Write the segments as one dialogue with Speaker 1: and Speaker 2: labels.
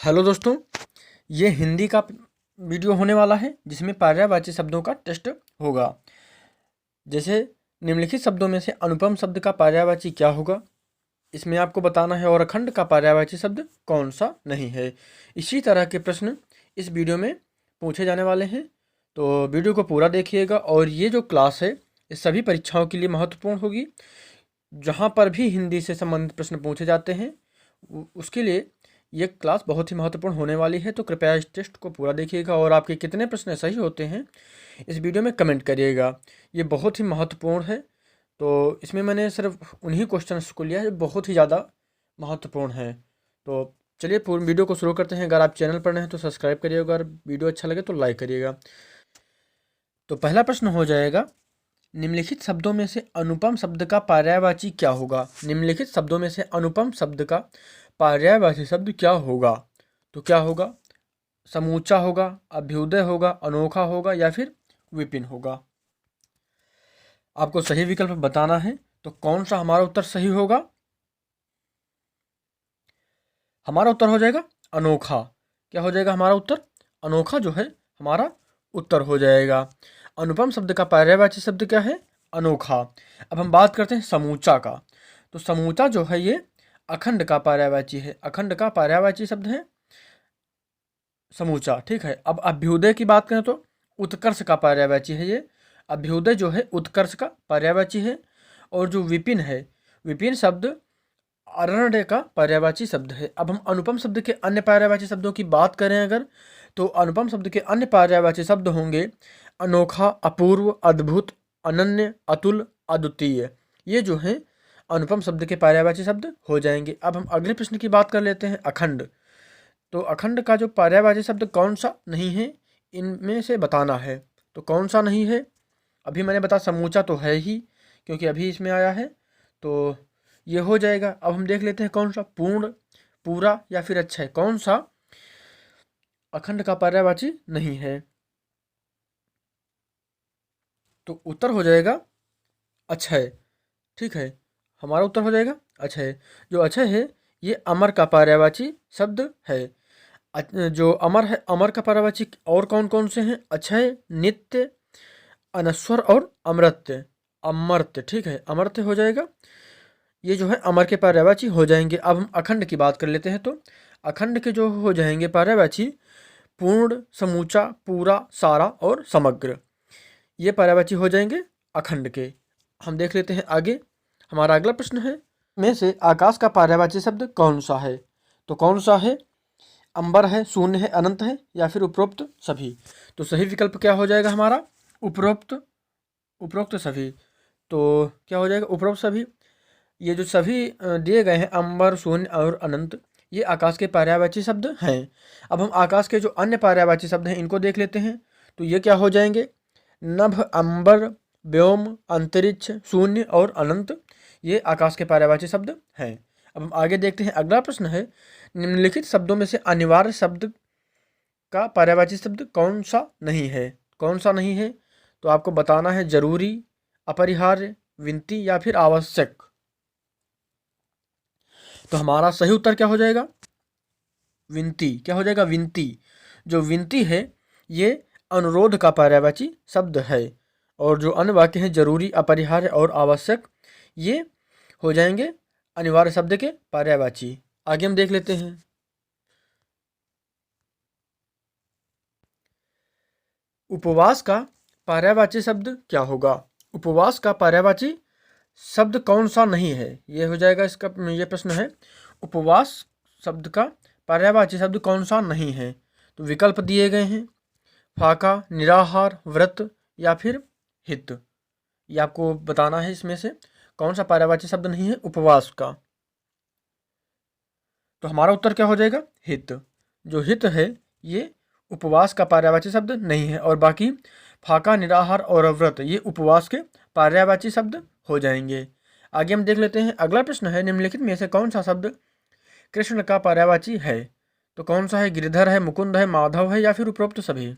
Speaker 1: Hello दोस्तों, ये हिंदी का वीडियो होने वाला है जिसमें पर्यायवाची शब्दों का टेस्ट होगा। जैसे निम्नलिखित शब्दों में से अनुपम शब्द का पर्यायवाची क्या होगा, इसमें आपको बताना है। और अखंड का पर्यायवाची शब्द कौन सा नहीं है। इसी तरह के प्रश्न इस वीडियो में पूछे जाने वाले हैं, तो वीडियो को पूरा देखिएगा। और ये जो क्लास है ये सभी परीक्षाओं के लिए महत्वपूर्ण होगी। जहाँ पर भी हिंदी से संबंधित प्रश्न पूछे जाते हैं उसके लिए ये क्लास बहुत ही महत्वपूर्ण होने वाली है। तो कृपया इस टेस्ट को पूरा देखिएगा और आपके कितने प्रश्न सही होते हैं इस वीडियो में कमेंट करिएगा। ये बहुत ही महत्वपूर्ण है। तो इसमें मैंने सिर्फ उन्हीं क्वेश्चंस को लिया है जो बहुत ही ज़्यादा महत्वपूर्ण हैं। तो चलिए पूर्ण वीडियो को शुरू करते हैं। अगर आप चैनल पर नए हैं तो सब्सक्राइब करिएगा और वीडियो अच्छा लगे तो लाइक करिएगा। तो पहला प्रश्न हो जाएगा, निम्नलिखित शब्दों में से अनुपम शब्द का पर्यायवाची क्या होगा। निम्नलिखित शब्दों में से अनुपम शब्द का पर्यायवाची शब्द क्या होगा। तो क्या होगा, समूचा होगा, अभ्युदय होगा, अनोखा होगा या फिर विपिन होगा। आपको सही विकल्प बताना है। तो कौन सा हमारा उत्तर सही होगा। हमारा उत्तर हो जाएगा अनोखा। क्या हो जाएगा हमारा उत्तर, अनोखा जो है हमारा उत्तर हो जाएगा। अनुपम शब्द का पर्यायवाची शब्द क्या है, अनोखा। अब हम बात करते हैं समूचा का। तो समूचा जो है ये अखंड का पर्यायवाची है। अखंड का पर्यायवाची शब्द है समूचा, ठीक है। अब अभ्युदय की बात करें तो उत्कर्ष का पर्यायवाची है ये। अभ्युदय जो है उत्कर्ष का पर्यायवाची है। और जो विपिन है, विपिन शब्द अरण्य का पर्यायवाची शब्द है। अब हम अनुपम शब्द के अन्य पर्यायवाची शब्दों की बात करें अगर, तो अनुपम शब्द के अन्य पर्यायवाची शब्द होंगे अनोखा, अपूर्व, अद्भुत, अनन्य, अतुल, अद्वितीय। ये जो हैं अनुपम शब्द के पर्यायवाची शब्द हो जाएंगे। अब हम अगले प्रश्न की बात कर लेते हैं, अखंड। तो अखंड का जो पर्यायवाची शब्द कौन सा नहीं है, इनमें से बताना है। तो कौन सा नहीं है, अभी मैंने बताया समूचा तो है ही क्योंकि अभी इसमें आया है, तो ये हो जाएगा। अब हम देख लेते हैं कौन सा, पूर्ण, पूरा या फिर अच्छा है। कौन सा अखंड का पर्यायवाची नहीं है। तो उत्तर हो जाएगा अक्षय, ठीक है। हमारा उत्तर हो जाएगा अक्षय। जो अक्षय है ये अमर का पर्यायवाची शब्द है। जो अमर है, अमर का पर्यायवाची और कौन कौन से हैं, अक्षय, नित्य, अनश्वर और अमर्त्य। अमर्त्य, ठीक है, अमर्त्य हो जाएगा। ये जो है अमर के पर्यायवाची हो जाएंगे। अब हम अखंड की बात कर लेते हैं। तो अखंड के जो हो जाएंगे पर्यायवाची पूर्ण, समूचा, पूरा, सारा और समग्र। ये पर्यायवाची हो जाएंगे अखंड के। हम देख लेते हैं आगे। हमारा अगला प्रश्न है, में से आकाश का पर्यायवाची शब्द कौन सा है। तो कौन सा है, अंबर है, शून्य है, अनंत है या फिर उपरोक्त सभी। तो सही विकल्प क्या हो जाएगा हमारा, उपरोक्त, उपरोक्त सभी। तो क्या हो जाएगा, उपरोक्त सभी। ये जो सभी दिए गए हैं अंबर, शून्य और अनंत, ये आकाश के पर्यायवाची शब्द हैं। अब हम आकाश के जो अन्य पर्यायवाची शब्द हैं इनको देख लेते हैं। तो ये क्या हो जाएंगे, नभ, अंबर, व्योम, अंतरिक्ष, शून्य और अनंत। ये आकाश के पर्यायवाची शब्द हैं। अब हम आगे देखते हैं। अगला प्रश्न है, निम्नलिखित शब्दों में से अनिवार्य शब्द का पर्यायवाची शब्द कौन सा नहीं है। कौन सा नहीं है, तो आपको बताना है जरूरी, अपरिहार्य, विनती या फिर आवश्यक। तो हमारा सही उत्तर क्या हो जाएगा, विनती। क्या हो जाएगा, विनती। जो विनती है ये अनुरोध का पर्यायवाची शब्द है। और जो अन्य वाक्य हैं जरूरी, अपरिहार्य और आवश्यक, ये हो जाएंगे अनिवार्य शब्द के पर्यायवाची। आगे हम देख लेते हैं। उपवास का पर्यायवाची शब्द क्या होगा। उपवास का पर्यायवाची शब्द कौन सा नहीं है, ये हो जाएगा इसका, ये प्रश्न है उपवास शब्द का पर्यायवाची शब्द कौन सा नहीं है। तो विकल्प दिए गए हैं, फाका, निराहार, व्रत या फिर हित। ये आपको बताना है इसमें से कौन सा पर्यायवाची शब्द नहीं है उपवास का। तो हमारा उत्तर क्या हो जाएगा, हित। जो हित है ये उपवास का पर्यायवाची शब्द नहीं है। और बाकी फाका, निराहार और व्रत ये उपवास के पर्यायवाची शब्द हो जाएंगे। आगे हम देख लेते हैं। अगला प्रश्न है, निम्नलिखित में से कौन सा शब्द कृष्ण का पर्यायवाची है। तो कौन सा है, गिरधर है, मुकुंद है, माधव है या फिर उपरोक्त सभी।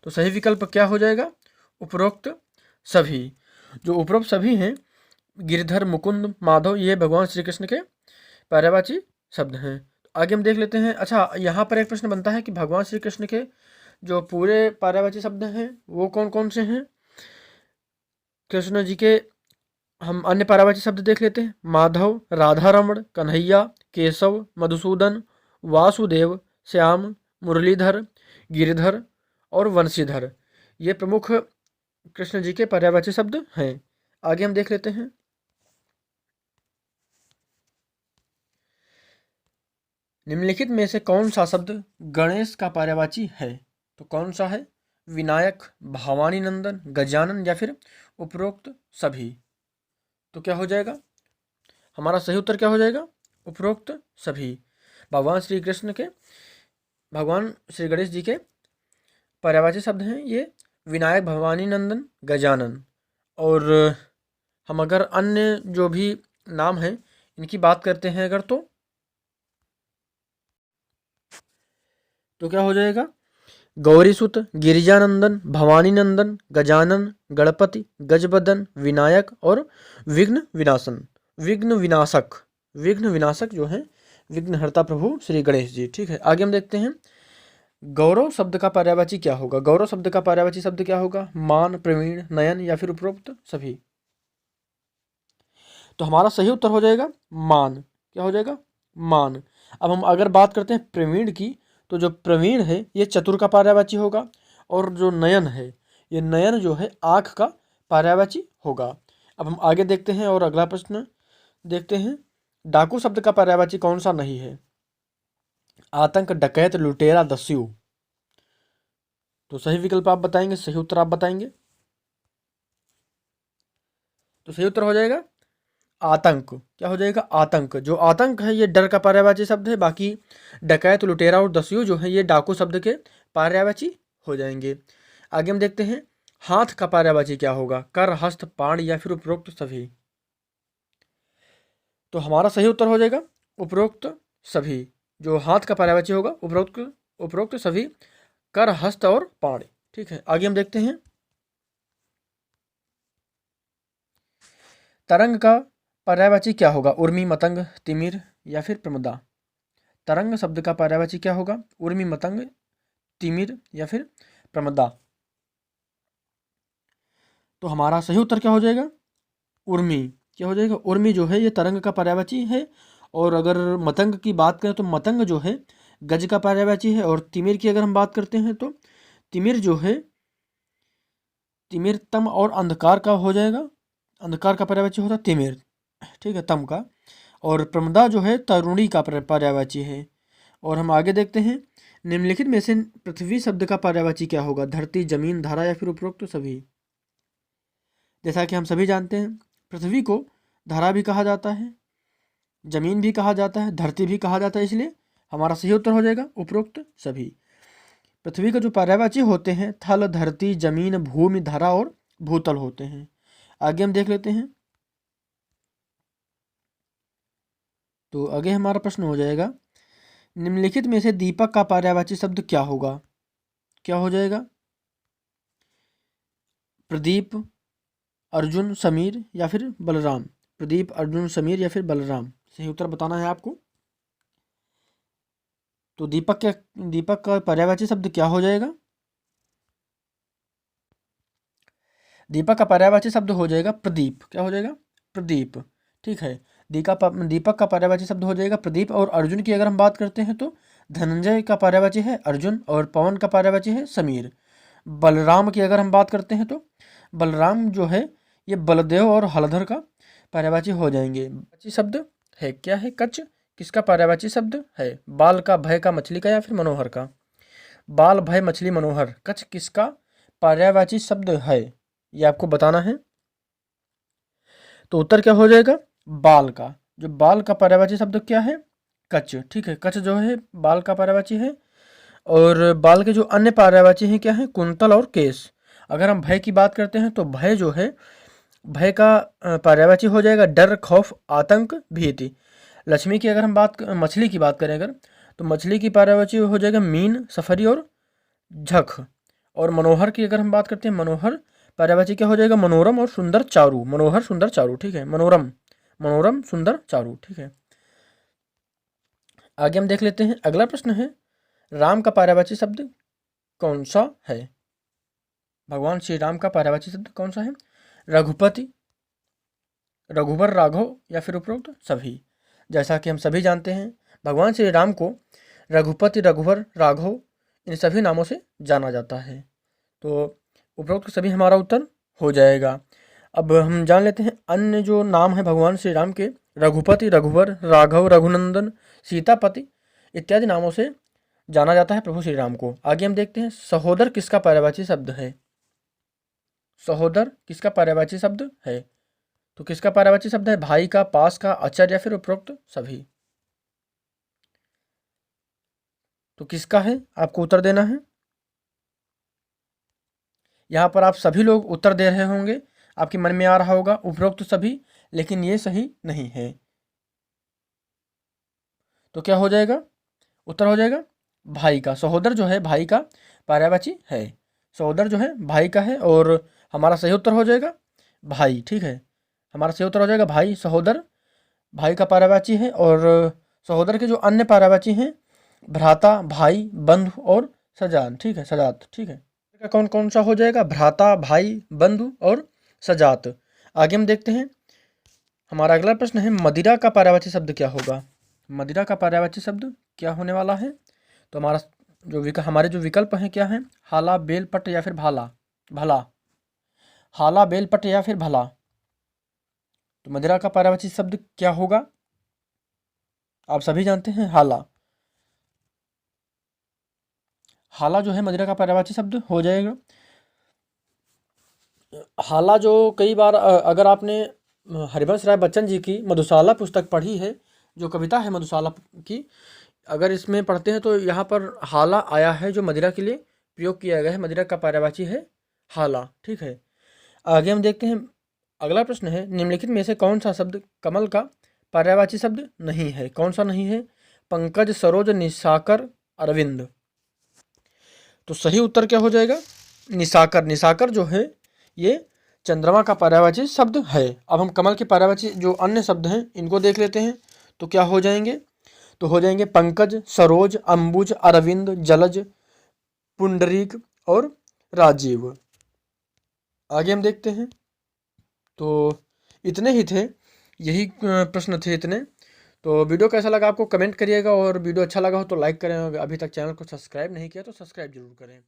Speaker 1: तो सही विकल्प क्या हो जाएगा, उपरोक्त सभी। जो उपरोक्त सभी हैं गिरधर, मुकुंद, माधव, ये भगवान श्री कृष्ण के पर्यायवाची शब्द हैं। आगे हम देख लेते हैं। अच्छा, यहाँ पर एक प्रश्न बनता है कि भगवान श्री कृष्ण के जो पूरे पर्यायवाची शब्द हैं वो कौन कौन से हैं। कृष्ण जी के हम अन्य पर्यायवाची शब्द देख लेते हैं। माधव, राधा रमण, कन्हैया, केशव, मधुसूदन, वासुदेव, श्याम, मुरलीधर, गिरिधर और वंशीधर, ये प्रमुख कृष्ण जी के पर्यायवाची शब्द हैं। आगे हम देख लेते हैं। निम्नलिखित में से कौन सा शब्द गणेश का पर्यायवाची है। तो कौन सा है। विनायक, भवानी नंदन, गजानन या फिर उपरोक्त सभी। तो क्या हो जाएगा, हमारा सही उत्तर क्या हो जाएगा, उपरोक्त सभी। भगवान श्री कृष्ण के, भगवान श्री गणेश जी के पर्यायवाची शब्द हैं ये विनायक, भवानी नंदन, गजानन। और हम अगर अन्य जो भी नाम हैं इनकी बात करते हैं अगर, तो क्या हो जाएगा, गौरीसुत, गिरिजानंदन, भवानी नंदन, गजानन, गणपति, गजबदन, विनायक और विघ्न विनाशन, विघ्न विनाशक, विघ्न विनाशक जो है विघ्नहर्ता प्रभु श्री गणेश जी। ठीक है, आगे हम देखते हैं। गौरव शब्द का पर्यायवाची क्या होगा। गौरव शब्द का पर्यायवाची शब्द क्या होगा। मान, प्रवीण, नयन या फिर उपरोक्त सभी। तो हमारा सही उत्तर हो जाएगा मान। क्या हो जाएगा, मान। अब हम अगर बात करते हैं प्रवीण की, तो जो प्रवीण है ये चतुर का पर्यायवाची होगा, और जो नयन है ये नयन जो है आँख का पर्यायवाची होगा। अब हम आगे देखते हैं और अगला प्रश्न देखते हैं। डाकू शब्द का पर्यायवाची कौन सा नहीं है। आतंक, डकैत, लुटेरा, दस्यु। तो सही विकल्प आप बताएंगे, सही उत्तर आप बताएंगे। तो सही उत्तर हो जाएगा आतंक। क्या हो जाएगा, आतंक। जो आतंक है ये डर का पर्यायवाची शब्द है, बाकी डकैत, लुटेरा और दस्यु जो है ये डाकू शब्द के पर्यायवाची हो जाएंगे। आगे हम देखते हैं हाथ का पर्यायवाची क्या होगा। कर, हस्त, पाण या फिर उपरोक्त सभी। तो हमारा सही उत्तर हो जाएगा उपरोक्त सभी। जो हाथ का पर्यायवाची होगा उपरोक्त, उपरोक्त सभी, कर, हस्त और पाण। ठीक है, आगे हम देखते हैं। तरंग का पर्यायवाची क्या होगा। उर्मी, मतंग, तिमिर या फिर प्रमदा। तरंग शब्द का पर्यायवाची क्या होगा। उर्मी, मतंग, तिमिर या फिर प्रमदा। तो हमारा सही उत्तर क्या हो जाएगा, उर्मी। क्या हो जाएगा, उर्मी जो है ये तरंग का पर्यायवाची है। और अगर मतंग की बात करें तो मतंग जो है गज का पर्यायवाची है। और तिमिर की अगर हम बात करते हैं तो तिमिर जो है, तिमिर तम और अंधकार का हो जाएगा। अंधकार का पर्यायवाची होता है तिमिर, ठीक है, तम का। और प्रमदा जो है तरुणी का पर्यायवाची है। और हम आगे देखते हैं। निम्नलिखित में से पृथ्वी शब्द का पर्यायवाची क्या होगा। धरती, जमीन, धारा या फिर उपरोक्त सभी। जैसा कि हम सभी जानते हैं पृथ्वी को धारा भी कहा जाता है, जमीन भी कहा जाता है, धरती भी कहा जाता है, इसलिए हमारा सही उत्तर हो जाएगा उपरोक्त सभी। पृथ्वी का जो पर्यायवाची होते हैं थल, धरती, जमीन, भूमि, धरा और भूतल होते हैं। आगे हम देख लेते हैं। तो आगे हमारा प्रश्न हो जाएगा निम्नलिखित में से दीपक का पर्यायवाची शब्द क्या होगा। क्या हो जाएगा, प्रदीप, अर्जुन, समीर या फिर बलराम। प्रदीप, अर्जुन, समीर या फिर बलराम, सही उत्तर बताना है आपको। तो दीपक का पर्यायवाची शब्द क्या हो जाएगा। दीपक का पर्यायवाची शब्द हो जाएगा प्रदीप। क्या हो जाएगा, प्रदीप। ठीक है, दीपक का पर्यायवाची शब्द हो जाएगा प्रदीप। और अर्जुन की अगर हम बात करते हैं तो धनंजय का पर्यायवाची है अर्जुन, और पवन का पर्यायवाची है समीर। बलराम की अगर हम बात करते हैं तो बलराम जो है ये बलदेव और हलधर का पर्यायवाची हो जाएंगे। पर्यायवाची शब्द है क्या है, कच किसका पर्यायवाची शब्द है। बाल का, भय का, मछली का या फिर मनोहर का। बाल, भय, मछली, मनोहर, कच किसका पर्यायवाची शब्द है, ये आपको बताना है। तो उत्तर क्या हो जाएगा, बाल का। जो बाल का पर्यायवाची शब्द क्या है, कच। ठीक है, कच जो है बाल का पर्यायवाची है। और बाल के जो अन्य पर्यायवाची हैं क्या है, कुंतल और केश। अगर हम भय की बात करते हैं तो भय जो है, भय का पर्यायवाची हो जाएगा डर, खौफ, आतंक, भीति। लक्ष्मी की अगर हम मछली की बात करें अगर, तो मछली की पर्यायवाची हो जाएगा मीन, सफरी और झख। और मनोहर की अगर हम बात करते हैं, मनोहर पर्यायवाची क्या हो जाएगा, मनोरम और सुंदर चारू। मनोहर, सुंदर, चारू। ठीक है, मनोरम, मनोरम, सुंदर, चारू। ठीक है, आगे हम देख लेते हैं। अगला प्रश्न है, राम का पर्यायवाची शब्द कौन सा है? भगवान श्री राम का पर्यायवाची शब्द कौन सा है? रघुपति, रघुवर, राघव या फिर उपरोक्त सभी। जैसा कि हम सभी जानते हैं, भगवान श्री राम को रघुपति, रघुवर, राघव इन सभी नामों से जाना जाता है। तो उपरोक्त सभी हमारा उत्तर हो जाएगा। अब हम जान लेते हैं अन्य जो नाम है भगवान श्री राम के, रघुपति, रघुवर, राघव, रघुनंदन, सीतापति इत्यादि नामों से जाना जाता है प्रभु श्री राम को। आगे हम देखते हैं, सहोदर किसका पर्यायवाची शब्द है? सहोदर किसका पर्यायवाची शब्द है? तो किसका पर्यायवाची शब्द है? भाई का, पास का, अचर या फिर उपरोक्त सभी। तो किसका है? आपको उत्तर देना है। यहाँ पर आप सभी लोग उत्तर दे रहे होंगे, आपके मन में आ रहा होगा उपरोक्त सभी, लेकिन ये सही नहीं है। तो क्या हो जाएगा? उत्तर हो जाएगा भाई का। सहोदर जो है भाई का पर्यायवाची है। सहोदर जो है भाई का है और हमारा सही उत्तर हो जाएगा भाई। ठीक है, हमारा सही उत्तर हो जाएगा भाई। सहोदर भाई का पर्यायवाची है और सहोदर के जो अन्य पर्यायवाची हैं, भ्राता, भाई, बंधु और सजात। ठीक है, सजात। ठीक है, कौन कौन सा हो जाएगा? भ्राता, भाई, बंधु और सजात। आगे हम देखते हैं, हमारा अगला प्रश्न है, मदिरा का पर्यायवाची शब्द क्या होगा? मदिरा का पर्यायवाची शब्द क्या होने वाला है? तो हमारे जो विकल्प हैं क्या हैं? हाला, बेलपट या फिर भाला, भला। हाला, बेलपट या फिर भला। तो मदिरा का पर्यायवाची शब्द क्या होगा? आप सभी जानते हैं हाला। हाला जो है मदिरा का पर्यायवाची शब्द हो जाएगा। हाला जो कई बार अगर आपने हरिवंश राय बच्चन जी की मधुशाला पुस्तक पढ़ी है, जो कविता है मधुशाला की, अगर इसमें पढ़ते हैं तो यहाँ पर हाला आया है जो मदिरा के लिए प्रयोग किया गया है। मदिरा का पर्यायवाची है हाला। ठीक है, आगे हम देखते हैं। अगला प्रश्न है, निम्नलिखित में से कौन सा शब्द कमल का पर्यायवाची शब्द नहीं है? कौन सा नहीं है? पंकज, सरोज, निशाकर, अरविंद। तो सही उत्तर क्या हो जाएगा? निशाकर। निशाकर जो है ये चंद्रमा का पर्यायवाची शब्द है। अब हम कमल के पर्यायवाची जो अन्य शब्द हैं इनको देख लेते हैं। तो क्या हो जाएंगे? तो हो जाएंगे पंकज, सरोज, अंबुज, अरविंद, जलज, पुंडरीक और राजीव। आगे हम देखते हैं। तो इतने ही थे, यही प्रश्न थे इतने। तो वीडियो कैसा लगा आपको कमेंट करिएगा, और वीडियो अच्छा लगा हो तो लाइक करें। अभी तक चैनल को सब्सक्राइब नहीं किया तो सब्सक्राइब जरूर करें।